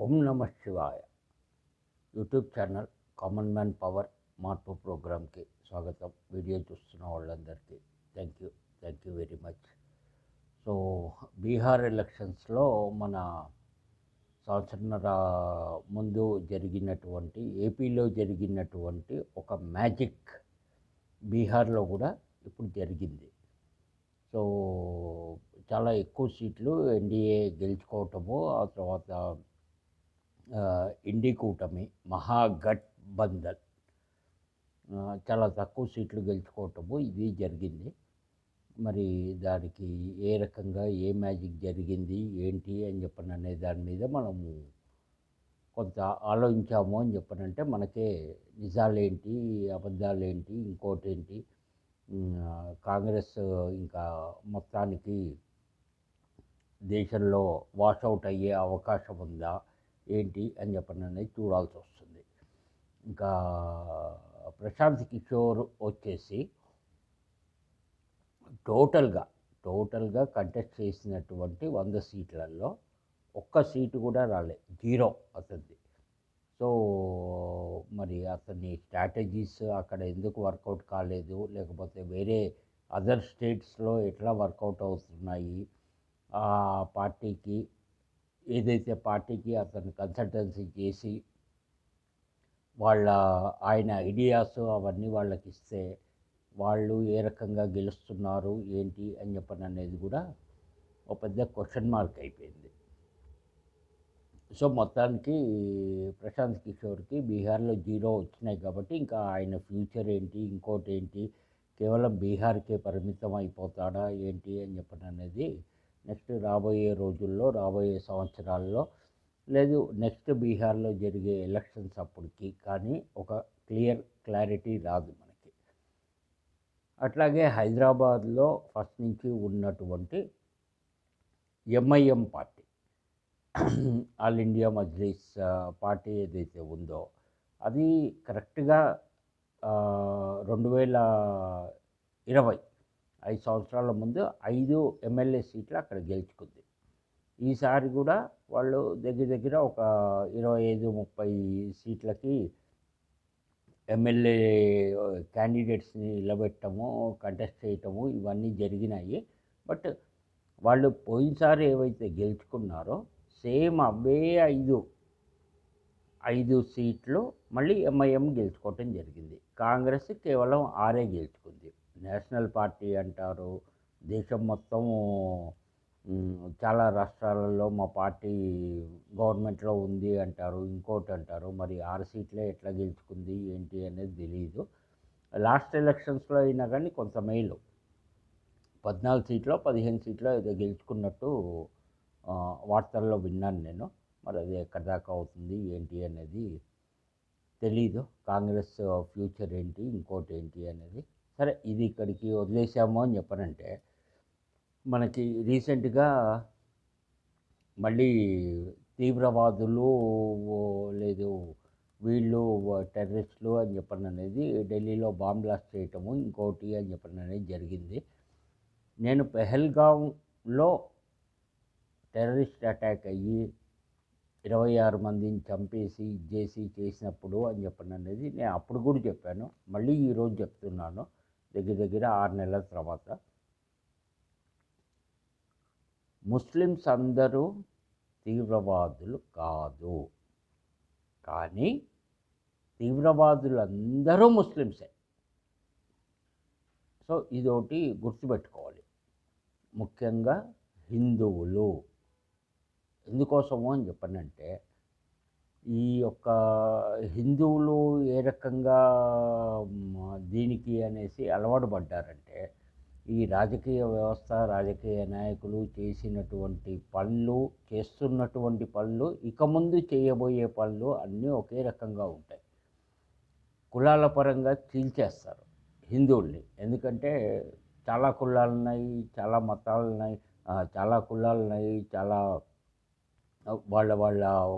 ఓం నమ శివాయ. YouTube channel common man power మార్పు ప్రోగ్రామ్కి స్వాగతం. వీడియో చూస్తున్న వాళ్ళందరికీ thank you very much. So Bihar ఎలక్షన్స్లో మన సంవత్సరన్నర ముందు జరిగినటువంటి ఏపీలో జరిగినటువంటి ఒక మ్యాజిక్ బీహార్లో కూడా ఇప్పుడు జరిగింది. సో చాలా ఎక్కువ సీట్లు ఎన్డీఏ గెలుచుకోవటము, ఆ తర్వాత ఇండి కూటమి మహాగఠబంధన్ చాలా తక్కువ సీట్లు గెలుచుకోవటము ఇది జరిగింది. మరి దానికి ఏ రకంగా ఏ మ్యాజిక్ జరిగింది ఏంటి అని చెప్పననే దాని మీద మనము కొంత ఆలోచించాము అని చెప్పనంటే మనకే నిజాలేంటి అబద్ధాలేంటి ఇంకోటి ఏంటి, కాంగ్రెస్ ఇంకా మొత్తానికి దేశంలో వాషౌట్ అయ్యే అవకాశం ఉందా ఏంటి అని చెప్పననేది చూడాల్సి వస్తుంది. ఇంకా ప్రశాంత్ కిషోర్ వచ్చేసి టోటల్గా కంటెస్ట్ చేసినటువంటి 100 సీట్లలో ఒక్క సీటు కూడా రాలే, 0 అతనిది. సో మరి అతని స్ట్రాటజీస్ అక్కడ ఎందుకు వర్కౌట్ కాలేదు, లేకపోతే వేరే అదర్ స్టేట్స్లో ఎట్లా వర్కౌట్ అవుతున్నాయి, ఆ పార్టీకి ఏదైతే పార్టీకి అతను కన్సల్టెన్సీ చేసి ఆయన ఐడియాస్ అవన్నీ వాళ్ళకి ఇస్తే వాళ్ళు ఏ రకంగా గెలుస్తున్నారు ఏంటి అని చెప్పననేది కూడా ఒక పెద్ద క్వశ్చన్ మార్క్ అయిపోయింది. సో మొత్తానికి ప్రశాంత్ కిషోర్కి బీహార్లో 0 వచ్చినాయి కాబట్టి ఇంకా ఆయన ఫ్యూచర్ ఏంటి ఇంకోటి ఏంటి, కేవలం బీహార్కే పరిమితం అయిపోతాడా ఏంటి అని చెప్పననేది నెక్స్ట్ రాబోయే రోజుల్లో రాబోయే సంవత్సరాల్లో లేదు నెక్స్ట్ బీహార్లో జరిగే ఎలక్షన్స్ అప్పటికి కానీ ఒక క్లారిటీ రాదు మనకి. అట్లాగే హైదరాబాద్లో ఫస్ట్ నుంచి ఉన్నటువంటి MIM party, all India Majlis party ఏదైతే ఉందో అది కరెక్ట్గా 2020 5 సంవత్సరాల ముందు 5 ఎమ్మెల్యే సీట్లు అక్కడ గెలుచుకుంది. ఈసారి కూడా వాళ్ళు దగ్గర ఒక 25-30 సీట్లకి ఎమ్మెల్యే క్యాండిడేట్స్ని నిలబెట్టము కంటెస్ట్ చేయటము ఇవన్నీ జరిగినాయి. బట్ వాళ్ళు పోయినసారి ఏవైతే గెలుచుకున్నారో సేమ్ అవే 5 సీట్లు మళ్ళీ ఎంఐఎం గెలుచుకోవటం జరిగింది. కాంగ్రెస్ కేవలం 6 గెలుచుకుంది. నేషనల్ పార్టీ అంటారు, దేశం మొత్తం చాలా రాష్ట్రాలలో మా పార్టీ గవర్నమెంట్లో ఉంది అంటారు, ఇంకోటి అంటారు. మరి 6 సీట్లే ఎట్లా గెలుచుకుంది ఏంటి అనేది తెలియదు. లాస్ట్ ఎలక్షన్స్లో అయినా కానీ కొంత మేలు 14 సీట్లో 15 సీట్లో ఏదో గెలుచుకున్నట్టు వార్తల్లో విన్నాను నేను. మరి అది ఎక్కడి దాకా అవుతుంది ఏంటి అనేది తెలీదు. కాంగ్రెస్ ఫ్యూచర్ ఏంటి ఇంకోటి ఏంటి అనేది సరే ఇది ఇక్కడికి వదిలేసాము అని చెప్పనంటే, మనకి రీసెంట్గా మళ్ళీ తీవ్రవాదులు లేదు వీళ్ళు టెర్రరిస్టులు అని చెప్పననేది ఢిల్లీలో బాంబ్ బ్లాస్ట్ చేయటము ఇంకోటి అని చెప్పననేది జరిగింది. నేను పెహల్గాంలో టెర్రరిస్ట్ అటాక్ అయ్యి 26 మందిని చంపేసి చేసినప్పుడు అని చెప్పననేది నేను అప్పుడు కూడా చెప్పాను, మళ్ళీ ఈరోజు చెప్తున్నాను. దగ్గర 6 నెలల తర్వాత ముస్లిమ్స్ అందరూ తీవ్రవాదులు కాదు, కానీ తీవ్రవాదులందరూ ముస్లిమ్సే. సో ఇదొకటి గుర్తుపెట్టుకోవాలి, ముఖ్యంగా హిందువులు. ఎందుకోసము అని చెప్పనంటే ఈ యొక్క హిందువులు ఏ రకంగా దీనికి అనేసి అలవాటు పడ్డారంటే, ఈ రాజకీయ వ్యవస్థ రాజకీయ నాయకులు చేస్తున్నటువంటి పనులు ఇక ముందు చేయబోయే పనులు అన్నీ ఒకే రకంగా ఉంటాయి. కులాల పరంగా చీల్చేస్తారు హిందువుల్ని. ఎందుకంటే చాలా కులాలు ఉన్నాయి, చాలా మతాలు ఉన్నాయి, చాలా కులాలు ఉన్నాయి, చాలా వాళ్ళ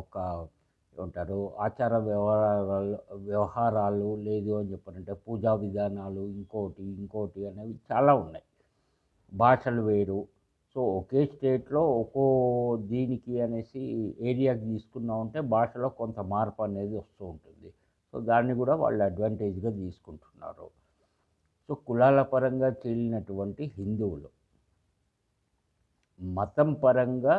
ఒక ఏమంటారు ఆచార వ్యవహారాలు లేదు అని చెప్పారంటే పూజా విధానాలు ఇంకోటి అనేవి చాలా ఉన్నాయి. భాషలు వేరు, సో ఒకే స్టేట్లో ఒక్కో దీనికి అనేసి ఏరియాకి తీసుకున్నామంటే భాషలో కొంత మార్పు అనేది వస్తూ ఉంటుంది. సో దాన్ని కూడా వాళ్ళు అడ్వాంటేజ్గా తీసుకుంటున్నారు. సో కులాల పరంగా చీలినటువంటి హిందువులు మతం పరంగా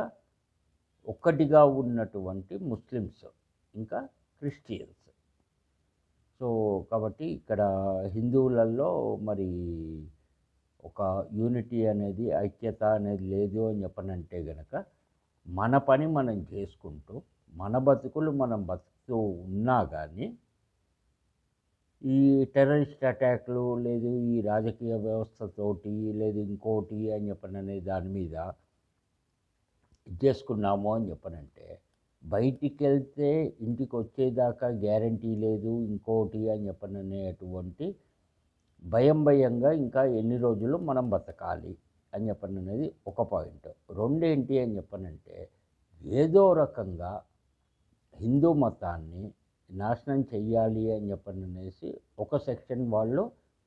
ఒక్కటిగా ఉన్నటువంటి ముస్లిమ్స్ ఇంకా క్రిస్టియన్స్. సో కాబట్టి ఇక్కడ హిందువులలో మరి ఒక యూనిటీ అనేది, ఐక్యత అనేది లేదు అని చెప్పనంటే గనక, మన పని మనం చేసుకుంటూ మన బతుకులు మనం బతుకుతూ ఉన్నా కానీ ఈ టెర్రరిస్ట్ అటాక్లు లేదు ఈ రాజకీయ వ్యవస్థతోటి లేదు ఇంకోటి అని చెప్పననే దాని మీద ఇది చేసుకున్నాము అని చెప్పనంటే, బయటికి వెళ్తే ఇంటికి వచ్చేదాకా గ్యారంటీ లేదు ఇంకోటి అని చెప్పననేటువంటి భయంగా ఇంకా ఎన్ని రోజులు మనం బతకాలి అని చెప్పననేది ఒక పాయింట్. రెండేంటి అని చెప్పనంటే, ఏదో రకంగా హిందూ మతాన్ని నాశనం చెయ్యాలి అని చెప్పననేసి ఒక సెక్షన్ వాళ్ళు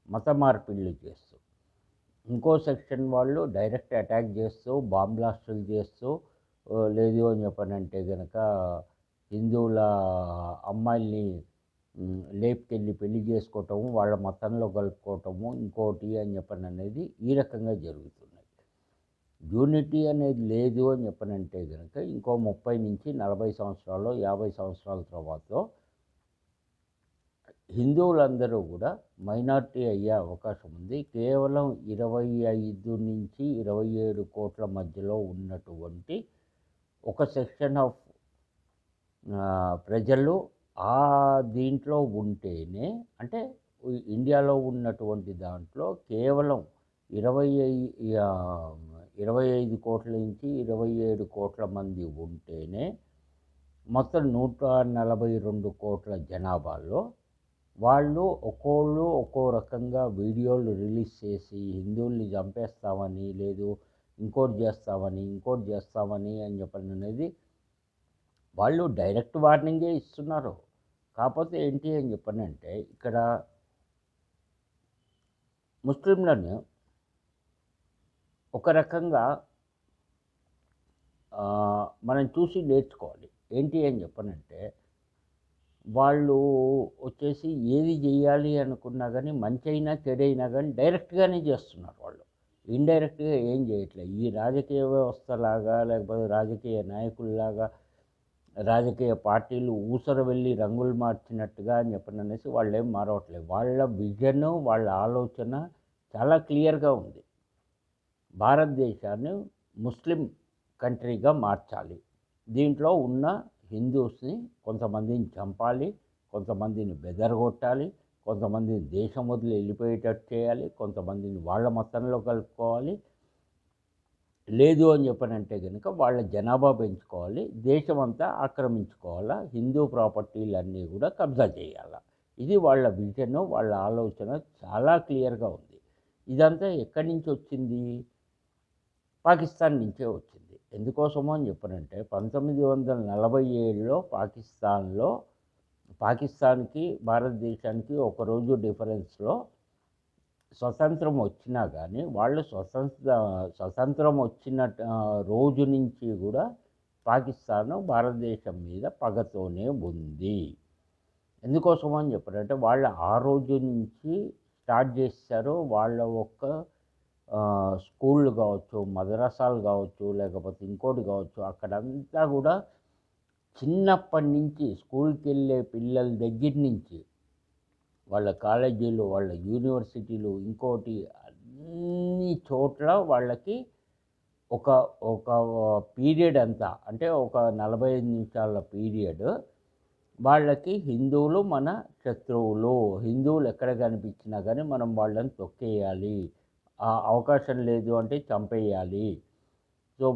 మత మార్పిళ్ళు చేస్తూ, ఇంకో సెక్షన్ వాళ్ళు డైరెక్ట్ అటాక్ చేస్తూ బాంబ్ బ్లాస్టులు చేస్తూ లేదు అని చెప్పనంటే గనక హిందువుల అమ్మాయిల్ని లేపుకెళ్ళి పెళ్లి చేసుకోవటము, వాళ్ళ మతంలో కలుపుకోవటము, ఇంకోటి అని చెప్పననేది ఈ రకంగా జరుగుతున్నాయి. యూనిటీ అనేది లేదు అని చెప్పనంటే కనుక ఇంకో 30 నుంచి 40 సంవత్సరాలు 50 సంవత్సరాల తర్వాత హిందువులందరూ కూడా మైనారిటీ అయ్యే అవకాశం ఉంది. కేవలం 25 నుంచి 27 కోట్ల మధ్యలో ఉన్నటువంటి ఒక సెక్షన్ ఆఫ్ ప్రజలు ఆ దీంట్లో ఉంటేనే, అంటే ఇండియాలో ఉన్నటువంటి దాంట్లో కేవలం 25 కోట్ల నుంచి 27 కోట్ల మంది ఉంటేనే మొత్తం 142 కోట్ల జనాభాలో వాళ్ళు ఒక్కోళ్ళు ఒక్కో రకంగా వీడియోలు రిలీజ్ చేసి హిందువుల్ని చంపేస్తామని, లేదు ఇంకోటి చేస్తామని అని చెప్పననేది వాళ్ళు డైరెక్ట్ వార్నింగే ఇస్తున్నారు. కాకపోతే ఏంటి అని చెప్పనంటే, ఇక్కడ ముస్లింలను ఒక రకంగా మనం చూసి నేర్చుకోవాలి. ఏంటి అని చెప్పనంటే, వాళ్ళు వచ్చేసి ఏది చేయాలి అనుకున్నా కానీ మంచైనా చెడైనా కానీ డైరెక్ట్గానే చేస్తున్నారు వాళ్ళు. ఇండైరెక్ట్గా ఏం చేయట్లేదు. ఈ రాజకీయ వ్యవస్థలాగా లేకపోతే రాజకీయ నాయకుల్లాగా రాజకీయ పార్టీలు ఊసర వెళ్ళి రంగులు మార్చినట్టుగా అని చెప్పననేసి వాళ్ళు ఏం మారవట్లేదు. వాళ్ళ విజన్ వాళ్ళ ఆలోచన చాలా క్లియర్గా ఉంది. భారతదేశాన్ని ముస్లిం కంట్రీగా మార్చాలి, దీంట్లో ఉన్న హిందూస్ని కొంతమందిని చంపాలి, కొంతమందిని బెదరగొట్టాలి, కొంతమందిని దేశం వదిలి వెళ్ళిపోయేటట్టు చేయాలి, కొంతమందిని వాళ్ళ మతంలో కలుపుకోవాలి, లేదు అని చెప్పనంటే కనుక వాళ్ళ జనాభా పెంచుకోవాలి, దేశమంతా ఆక్రమించుకోవాలా, హిందూ ప్రాపర్టీలన్నీ కూడా కబ్జా చేయాలి. ఇది వాళ్ళ విజన్, వాళ్ళ ఆలోచన చాలా క్లియర్గా ఉంది. ఇదంతా ఎక్కడి నుంచి వచ్చింది? పాకిస్తాన్ నుంచే వచ్చింది. ఎందుకోసమో అని చెప్పనంటే 1947లో పాకిస్తాన్కి భారతదేశానికి ఒకరోజు డిఫరెన్స్లో స్వతంత్రం వచ్చినా కానీ వాళ్ళు స్వతంత్రం వచ్చిన రోజు నుంచి కూడా పాకిస్తాన్ భారతదేశం మీద పగతోనే ఉంది. ఎందుకోసం అని చెప్పారంటే, వాళ్ళు ఆ రోజు నుంచి స్టార్ట్ చేశారు. వాళ్ళ ఒక్క స్కూళ్ళు కావచ్చు, మదరసాలు కావచ్చు, లేకపోతే ఇంకోటి కావచ్చు, అక్కడంతా కూడా చిన్నప్పటి నుంచి స్కూల్కి వెళ్ళే పిల్లల దగ్గర నుంచి వాళ్ళ కాలేజీలు, వాళ్ళ యూనివర్సిటీలు, ఇంకోటి అన్ని చోట్ల వాళ్ళకి ఒక ఒక పీరియడ్ అంతా, అంటే ఒక 45 నిమిషాల పీరియడ్ వాళ్ళకి హిందువులు మన శత్రువులు, హిందువులు ఎక్కడ కనిపించినా కానీ మనం వాళ్ళని తొక్కేయాలి, అవకాశం లేదు అంటే చంపేయాలి, సో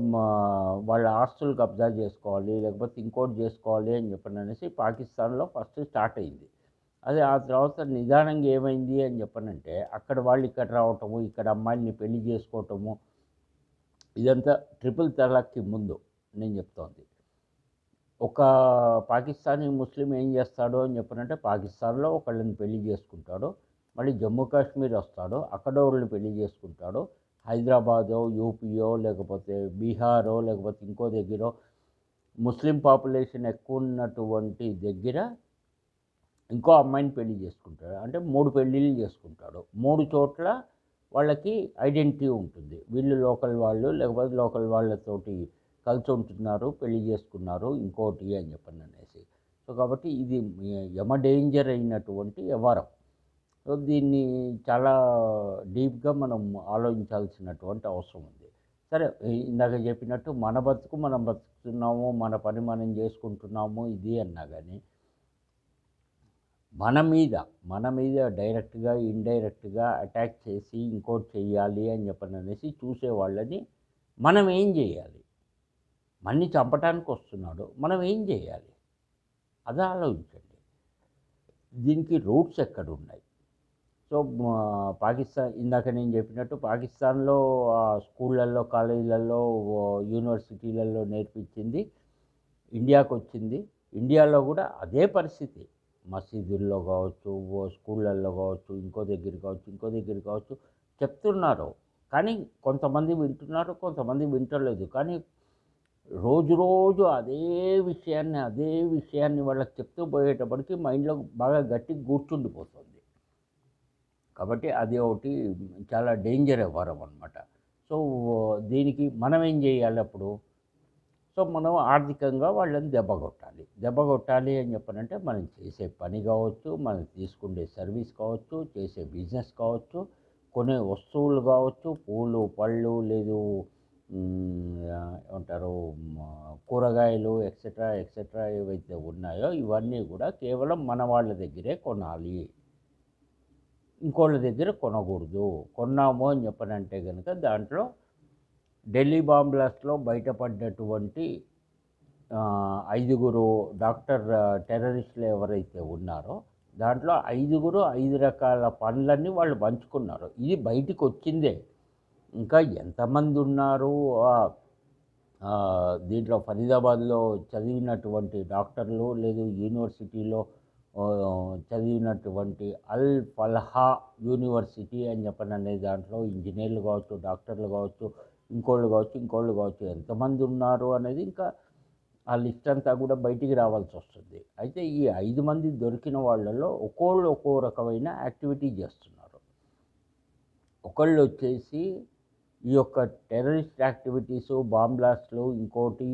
వాళ్ళ ఆస్తులు కబ్జా చేసుకోవాలి, లేకపోతే ఇంకోటి చేసుకోవాలి అని చెప్పననేసి పాకిస్తాన్లో ఫస్ట్ స్టార్ట్ అయింది. అదే ఆ తర్వాత నిదానంగా ఏమైంది అని చెప్పనంటే, అక్కడ వాళ్ళు ఇక్కడ రావటము, ఇక్కడ అమ్మాయిల్ని పెళ్లి చేసుకోవటము, ఇదంతా ట్రిపుల్ తలాక్కి ముందు నేను చెప్తోంది. ఒక పాకిస్తానీ ముస్లిం ఏం చేస్తాడు అని చెప్పనంటే, పాకిస్తాన్లో ఒకళ్ళని పెళ్లి చేసుకుంటాడు, మళ్ళీ జమ్మూ కాశ్మీర్ వస్తాడు, అక్కడ వాళ్ళని పెళ్లి చేసుకుంటాడు, హైదరాబాదో, యూపీయో, లేకపోతే బీహారో, లేకపోతే ఇంకో దగ్గరో ముస్లిం పాపులేషన్ ఎక్కువ ఉన్నటువంటి దగ్గర ఇంకో అమ్మాయిని పెళ్లి చేసుకుంటాడు. అంటే 3 పెళ్ళిళ్ళు చేసుకుంటాడు. 3 చోట్ల వాళ్ళకి ఐడెంటిటీ ఉంటుంది. వీళ్ళు లోకల్ వాళ్ళు, లేకపోతే లోకల్ వాళ్ళతోటి కలిసి ఉంటున్నారు, పెళ్లి చేసుకున్నారు, ఇంకోటి అని చెప్పననేసి. సో కాబట్టి ఇది యమ డేంజర్ అయినటువంటి వ్యవహారం. సో దీన్ని చాలా డీప్‌గా మనం ఆలోచించాల్సినటువంటి అవసరం ఉంది. సరే, ఇందాక చెప్పినట్టు మన బతుకు మనం బతుకుతున్నాము, మన పని మనం చేసుకుంటున్నాము ఇది అన్నా గానీ, మన మీద డైరెక్ట్‌గా, ఇండైరెక్ట్‌గా అటాక్ చేసి ఇంకోటి చెయ్యాలి అని చెప్పననేసి చూసేవాళ్ళని మనం ఏం జేయాలి? మన్ని చంపటానికి వస్తున్నాడు. మనం ఏం జేయాలి? అది ఆలోచించండి. దీనికి రూట్స్ ఎక్కడున్నాయి? సో, పాకిస్తాన్ ఇందాక నేను చెప్పినట్టు పాకిస్తాన్‌లో స్కూళ్ళల్లో, కాలేజీలలో, యూనివర్సిటీలలో నేర్పించింది ఇండియాకొచ్చింది. ఇండియాలో గూడా అదే పరిస్థితి. మసీదుల్లో కావచ్చు, స్కూళ్ళల్లో కావచ్చు, ఇంకో దగ్గర కావచ్చు చెప్తున్నారు. కానీ కొంతమంది వింటున్నారు, కొంతమంది వింటలేదు. కానీ రోజు రోజు అదే విషయాన్ని వాళ్ళకి చెప్తూ పోయేటప్పటికి మైండ్‌లో బాగా గట్టిగా కూర్చుండిపోతుంది. కాబట్టి అది ఒకటి చాలా డేంజర్ వ్యవహారం అనమాట. సో, దీనికి మనం ఏం చేయాలి అప్పుడు? సో, మనం ఆర్థికంగా వాళ్ళని దెబ్బ కొట్టాలి అని చెప్పనంటే మనం చేసే పని కావచ్చు, మనం తీసుకునే సర్వీస్ కావచ్చు, చేసే బిజినెస్ కావచ్చు, కొనే వస్తువులు కావచ్చు, పూలు, పళ్ళు, లేదు ఏమంటారు, కూరగాయలు ఎక్సెట్రా, ఎక్సెట్రా ఏవైతే ఉన్నాయో ఇవన్నీ కూడా కేవలం మన వాళ్ళ దగ్గరే కొనాలి. ఇంకోళ్ళ దగ్గర కొనకూడదు. కొన్నాము అని చెప్పనంటే గనుక దాంట్లో ఢిల్లీ బాంబ్ బ్లాస్ట్‌లో బయటపడ్డటువంటి 5 టెర్రరిస్టులు ఎవరైతే ఉన్నారో దాంట్లో 5 రకాల పనులన్నీ వాళ్ళు పంచుకున్నారు. ఇది బయటికొచ్చిందే. ఇంకా ఎంతమంది ఉన్నారు దీంట్లో ఫరీదాబాద్‌లో చదివినటువంటి డాక్టర్లు, లేదు యూనివర్సిటీలో చదివినటువంటి అల్ ఫల్హా యూనివర్సిటీ అని చెప్పననే దాంట్లో ఇంజినీర్లు కావచ్చు, డాక్టర్లు కావచ్చు, ఇంకోళ్ళు కావచ్చు ఎంతమంది ఉన్నారు అనేది ఇంకా ఆ లిస్ట్ అంతా కూడా బయటికి రావాల్సి వస్తుంది. అయితే ఈ 5 మంది దొరికిన వాళ్ళలో ఒక్కోళ్ళు ఒక్కో రకమైన యాక్టివిటీ చేస్తున్నారు. ఒకళ్ళు వచ్చేసి ఈ యొక్క టెర్రరిస్ట్ యాక్టివిటీసు, బాంబ్ బ్లాస్ట్‌లు, ఇంకోటి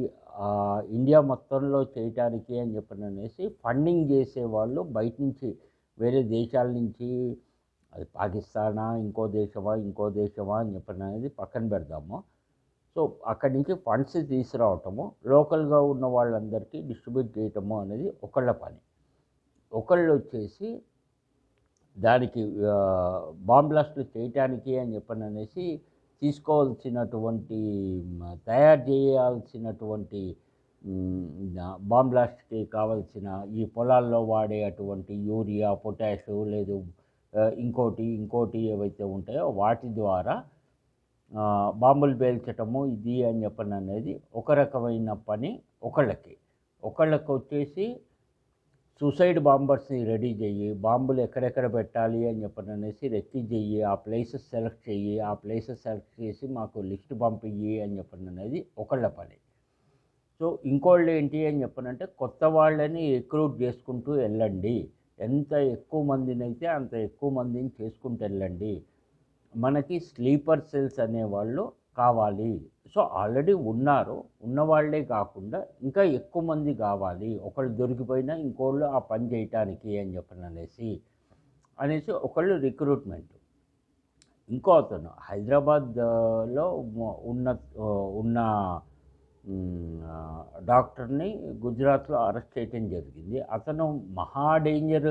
ఇండియా మొత్తంలో చేయటానికి అని చెప్పననేసి ఫండింగ్ చేసేవాళ్ళు బయట నుంచి, వేరే దేశాల నుంచి, అది పాకిస్తానా, ఇంకో దేశమా అని చెప్పననేది పక్కన పెడదాము. సో, అక్కడి నుంచి ఫండ్స్ తీసుకురావటము, లోకల్‌గా ఉన్న వాళ్ళందరికీ డిస్ట్రిబ్యూట్ చేయటము అనేది ఒకళ్ళ పని. ఒకళ్ళు వచ్చేసి దానికి బాంబ్ బ్లాస్ట్‌లు చేయటానికి అని చెప్పననేసి తీసుకోవాల్సినటువంటి తయారు చేయాల్సినటువంటి బాంబ్ బ్లాస్ట్‌కి కావాల్సిన ఈ పొలాల్లో వాడే అటువంటి యూరియా, పొటాషు, లేదు ఇంకోటి ఏవైతే ఉంటాయో వాటి ద్వారా బాంబులు పేల్చటము ఇది అని చెప్పననేది ఒక రకమైన పని ఒకళ్ళకి. ఒకళ్ళకొచ్చేసి సూసైడ్ బాంబర్స్‌ని రెడీ చెయ్యి, బాంబులు ఎక్కడెక్కడ పెట్టాలి అని చెప్పననేసి రెక్కి చెయ్యి, ఆ ప్లేసెస్ సెలెక్ట్ చెయ్యి, ఆ ప్లేసెస్ సెలెక్ట్ చేసి మాకు లిస్ట్ పంపియ్యి అని చెప్పననేది ఒకళ్ళ పని. సో, ఇంకోళ్ళు ఏంటి అని చెప్పనంటే కొత్త వాళ్ళని రిక్రూట్ చేసుకుంటూ వెళ్ళండి. ఎంత ఎక్కువ మందినైతే అంత ఎక్కువ మందిని చేసుకుంటూ వెళ్ళండి. మనకి స్లీపర్ సెల్స్ అనేవాళ్ళు కావాలి. సో, ఆల్రెడీ ఉన్నారు. ఉన్నవాళ్లే కాకుండా ఇంకా ఎక్కువ మంది కావాలి. ఒకళ్ళు దొరికిపోయినా ఇంకోళ్ళు ఆ పని చేయటానికి అని చెప్పననేసి ఒకళ్ళు రిక్రూట్మెంట్. ఇంకో అతను హైదరాబాద్‌లో ఉన్న డాక్టర్‌ని గుజరాత్‌లో అరెస్ట్ చేయటం జరిగింది. అతను మహా డేంజర్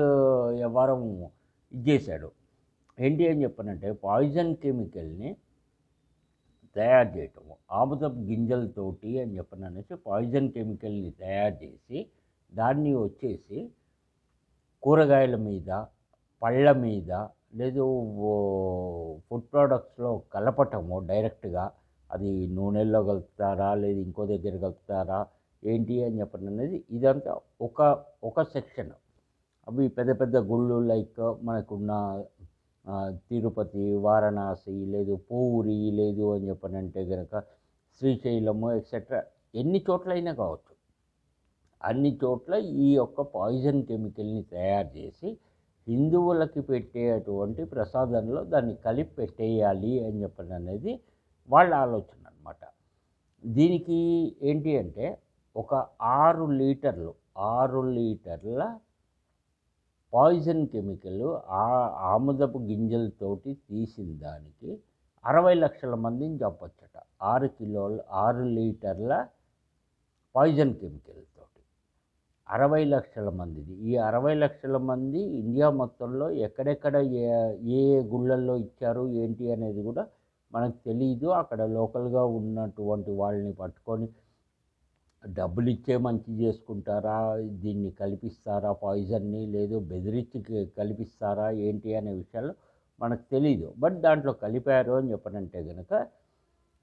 వ్యవహారం ఇది చేశాడు. ఏంటి అని చెప్పనంటే పాయిజన్ కెమికల్‌ని తయారు చేయటము, ఆముదపు గింజలతోటి అని చెప్పననేసి పాయిజన్ కెమికల్‌ని తయారు చేసి దాన్ని వచ్చేసి కూరగాయల మీద, పళ్ళ మీద, లేదు ఫుడ్ ప్రొడక్ట్స్‌లో కలపటము డైరెక్ట్‌గా. అది నూనెల్లో కలుపుతారా, లేదు ఇంకో దగ్గర కలుపుతారా, ఏంటి అని చెప్పననేది ఇదంతా ఒక సెక్షన్. అవి పెద్ద పెద్ద గుళ్ళు లైక్ మనకున్న తిరుపతి, వారణాసి, లేదు పూరి, లేదు అని చెప్పనంటే గనక శ్రీశైలము ఎక్సెట్రా ఎన్ని చోట్లయినా కావచ్చు. అన్ని చోట్ల ఈ యొక్క పాయిజన్ కెమికల్ని తయారు చేసి హిందువులకి పెట్టేటువంటి ప్రసాదంలో దాన్ని కలిపి పెట్టేయాలి అని చెప్పని అనేది వాళ్ళ ఆలోచన అనమాట. దీనికి ఏంటి అంటే ఒక 6 లీటర్ల పాయిజన్ కెమికల్ ఆముదపు గింజలతోటి తీసిన దానికి 60 లక్షల మందిని చంపొచ్చట. 6 లీటర్ల పాయిజన్ కెమికల్ తోటి 60 లక్షల మందిది. ఈ 60 లక్షల మంది ఇండియా మొత్తంలో ఎక్కడెక్కడ ఏ గుళ్ళల్లో ఇచ్చారు ఏంటి అనేది కూడా మనకు తెలీదు. అక్కడ లోకల్గా ఉన్నటువంటి వాళ్ళని పట్టుకొని డబ్బులు ఇచ్చే మంచి చేసుకుంటారా, దీన్ని కల్పిస్తారా పాయిజన్ని, లేదు బెదిరించి కల్పిస్తారా ఏంటి అనే విషయాలు మనకు తెలీదు. బట్ దాంట్లో కలిపారు అని చెప్పనంటే కనుక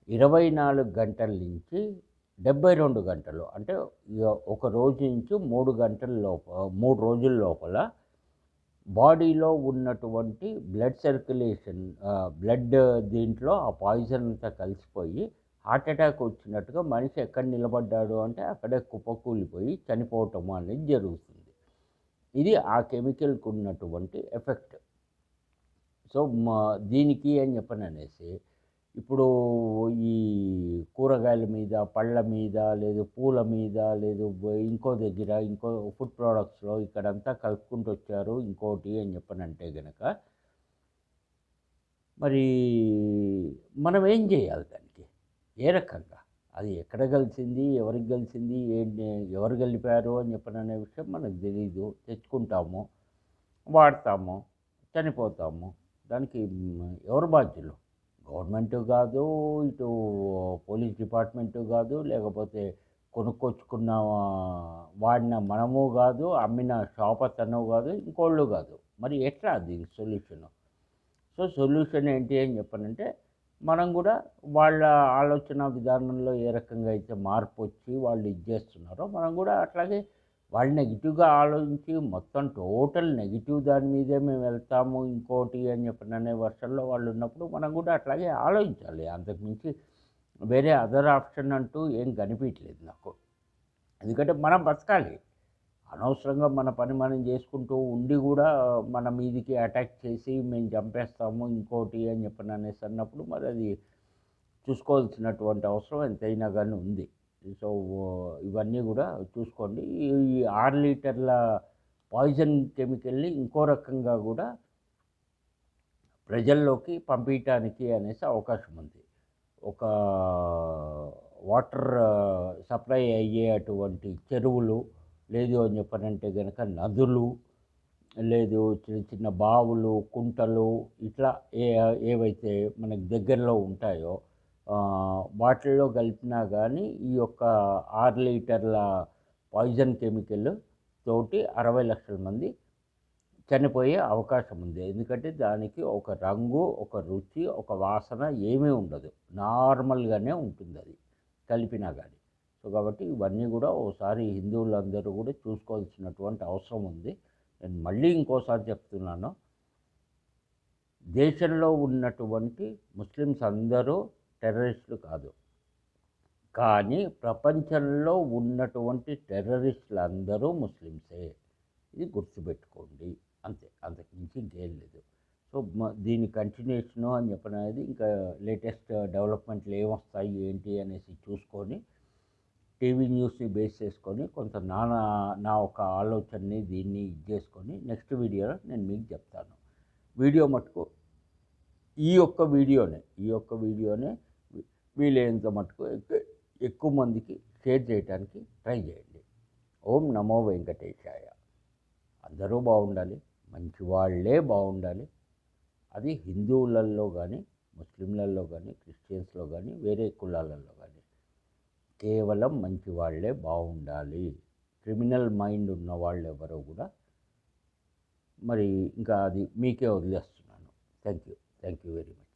24 గంటల నుంచి 72 గంటలు, అంటే ఒక రోజు నుంచి 3 గంటల 3 రోజుల లోపల బాడీలో ఉన్నటువంటి బ్లడ్ సర్క్యులేషన్, బ్లడ్ దీంట్లో ఆ పాయిజన్ అంతా కలిసిపోయి హార్ట్ అటాక్ వచ్చినట్టుగా మనిషి ఎక్కడ నిలబడ్డాడు అంటే అక్కడే కుప్పకూలిపోయి చనిపోవటం అనేది జరుగుతుంది. ఇది ఆ కెమికల్కి ఉన్నటువంటి ఎఫెక్ట్. సో దీనికి అని చెప్పననేసి ఇప్పుడు ఈ కూరగాయల మీద, పళ్ళ మీద, లేదు పూల మీద, లేదు ఇంకో దగ్గర ఇంకో ఫుడ్ ప్రోడక్ట్స్లో ఇక్కడంతా కలుపుకుంటూ వచ్చారు ఇంకోటి అని చెప్పనంటే గనక మరి మనం ఏం చేయాలి దానికి? ఏ రకంగా అది ఎక్కడ కలిసింది, ఎవరికి కలిసింది, ఎవరు కలిపారు అని చెప్పననే విషయం మనకు తెలీదు. తెచ్చుకుంటాము, వాడతాము, చనిపోతాము. దానికి ఎవరు బాధ్యులు? గవర్నమెంటు కాదు, ఇటు పోలీస్ డిపార్ట్మెంటు కాదు, లేకపోతే కొనుక్కొచ్చుకున్న వాడిన మనము కాదు, అమ్మిన షాప్ అతను కాదు, ఇంకోళ్ళు కాదు. మరి ఎట్లా దీనికి సొల్యూషను? సో సొల్యూషన్ ఏంటి అని చెప్పనంటే మనం కూడా వాళ్ళ ఆలోచన విధానంలో ఏ రకంగా అయితే మార్పు వచ్చి వాళ్ళు ఇది చేస్తున్నారో మనం కూడా అట్లాగే వాళ్ళు నెగిటివ్గా ఆలోచించి మొత్తం టోటల్ నెగిటివ్ దాని మీదే మేము వెళ్తాము ఇంకోటి అని చెప్పిననే వర్షంలో వాళ్ళు ఉన్నప్పుడు మనం కూడా అట్లాగే ఆలోచించాలి. అంతకుమించి వేరే అదర్ ఆప్షన్ అంటూ ఏం కనిపించలేదు నాకు. ఎందుకంటే మనం బతకాలి. అనవసరంగా మన పని మనం చేసుకుంటూ ఉండి కూడా మన మీదికి అటాక్ చేసి మేము చంపేస్తాము ఇంకోటి అని చెప్పననేసి అన్నప్పుడు మరి అది చూసుకోవాల్సినటువంటి అవసరం ఎంతైనా కానీ ఉంది. సో ఇవన్నీ కూడా చూసుకోండి. ఈ 6 లీటర్ల పాయిజన్ కెమికల్ని ఇంకో రకంగా కూడా ప్రజల్లోకి పంపించడానికి అనేసి అవకాశం ఉంది. ఒక వాటర్ సప్లై అయ్యేటువంటి చెరువులు, లేదు అని చెప్పనంటే కనుక నదులు, లేదు చిన్న చిన్న బావులు, కుంటలు, ఇట్లా ఏవైతే మనకు దగ్గరలో ఉంటాయో వాటిల్లో కలిపినా కానీ ఈ యొక్క 6 లీటర్ల పాయిజన్ కెమికల్ తోటి 60 లక్షల మంది చనిపోయే అవకాశం ఉంది. ఎందుకంటే దానికి ఒక రంగు, ఒక రుచి, ఒక వాసన ఏమీ ఉండదు. నార్మల్గానే ఉంటుంది అది కలిపినా కానీ. సో కాబట్టి ఇవన్నీ కూడా ఓసారి హిందువులందరూ కూడా చూసుకోవాల్సినటువంటి అవసరం ఉంది. నేను మళ్ళీ ఇంకోసారి చెప్తున్నాను, దేశంలో ఉన్నటువంటి ముస్లిమ్స్ అందరూ టెర్రరిస్టులు కాదు, కానీ ప్రపంచంలో ఉన్నటువంటి టెర్రరిస్టులు అందరూ ముస్లిమ్సే. ఇది గుర్తుపెట్టుకోండి అంతే, అంతకుమించి ఇంకేం లేదు. సో దీని కంటిన్యూషను అని చెప్పనేది ఇంకా లేటెస్ట్ డెవలప్మెంట్లు ఏమొస్తాయి ఏంటి అనేసి చూసుకొని టీవీ న్యూస్ని బేస్ చేసుకొని కొంత నా ఒక ఆలోచనని దీన్ని ఇది చేసుకొని నెక్స్ట్ వీడియోలో నేను మీకు చెప్తాను. వీడియో మటుకు ఈ యొక్క వీడియోనే వీలైనంత మటుకు ఎక్కువ మందికి షేర్ చేయడానికి ట్రై చేయండి. ఓం నమో వెంకటేశాయ. అందరూ బాగుండాలి, మంచి వాళ్ళే బాగుండాలి. అది హిందువులలో కానీ, ముస్లింలలో కానీ, క్రిస్టియన్స్లో కానీ, వేరే కులాలలో కానీ కేవలం మంచి వాళ్ళే బాగుండాలి. క్రిమినల్ మైండ్ ఉన్న వాళ్ళు ఎవరో కూడా మరి ఇంకా అది మీకే వదిలేస్తున్నాను. Thank you very much.